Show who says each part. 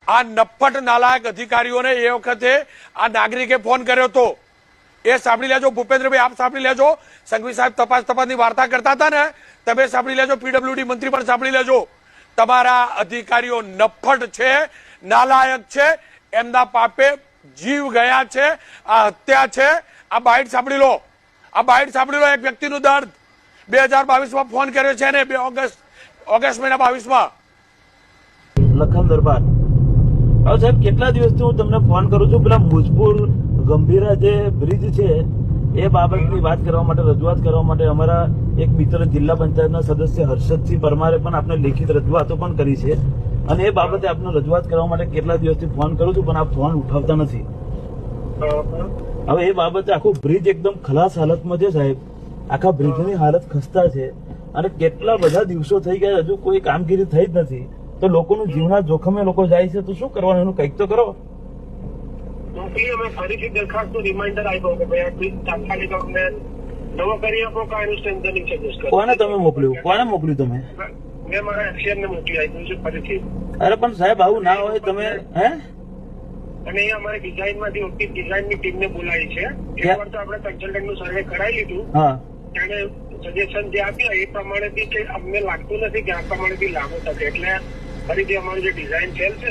Speaker 1: આ નફ્ફટ નાલાયક અધિકારીઓને એ વખતે આ નાગરિકે ફોન કર્યો હતો, એ સાંભળી લેજો. ભૂપેન્દ્રભાઈ આપ સાંભળી લેજો. સંઘવી સાહેબ તપાસની વાર્તા કરતા હતા ને, તમે સાંભળી લેજો. પીડબ્લ્યુડી મંત્રી પણ સાંભળી લેજો. તમારા અધિકારીઓ નફ્ફટ છે, નાલાયક છે, એમના પાપે જીવ ગયા છે, આ હત્યા છે. આ બાઇટ સાંભળી લો, આ બાઇટ સાંભળી લો. એક વ્યક્તિનું દર્દ 2022માં ફોન કર્યો છે ને, ઓગસ્ટ મહિના 22માં.
Speaker 2: લખન દરબાર. હવે સાહેબ કેટલા દિવસથી હું તમને ફોન કરું છું, પેલા મુજપુર ગંભીરા જે બ્રિજ છે એ બાબતની વાત કરવા માટે, રજૂઆત કરવા માટે અમારા એક મિત્ર જિલ્લા પંચાયતના સદસ્ય હર્ષદસિંહ પરમારે પણ આપણે લેખિત રજૂઆતો પણ કરી છે, અને એ બાબતે આપણે રજૂઆત કરવા માટે કેટલા દિવસથી ફોન કરું છું, પણ આ ફોન ઉઠાવતા નથી. હવે એ બાબતે આખું બ્રિજ એકદમ ખલાસ હાલતમાં છે સાહેબ, આખા બ્રિજની હાલત ખસ્તા છે, અને કેટલા બધા દિવસો થઈ ગયા હજુ કોઈ કામગીરી થઈ જ નથી. તો લોકોનું જીવના જોખમે લોકો જાય છે, તો શું કરવાનું, એનું કંઈક તો કરો.
Speaker 3: અમે ફરીથી દરખાસ્તનું રિમાઇન્ડર આપ્યો કે ભાઈ આ બ્રિજ તાત્કાલિક અમને નવો કરી આપો, કે એનું સ્ટ્રેન્થનિંગ સજેસ્ટ કરો.
Speaker 2: કોને તમે મોકલ્યું, કોને મોકલ્યું તમે?
Speaker 3: મેં મારા એક્સિયનને મોકલી આપ્યું છે ફરીથી.
Speaker 2: અરે પણ સાહેબ આવું ના હોય, તમે હે
Speaker 3: અને એ અમારી ડિઝાઇનમાંથી ઓછી ડિઝાઇનની ટીમને બોલાવી છે. એકવાર તો આપણે કન્સલ્ટન્ટનું સર્વે કરાવી લીધું, તેને સજેશન જે આપ્યા એ પ્રમાણેથી કે અમને લાગતું નથી કે આ પ્રમાણેથી લાગુ થશે. એટલે ફરીથી અમારું જે ડિઝાઇન સેલ છે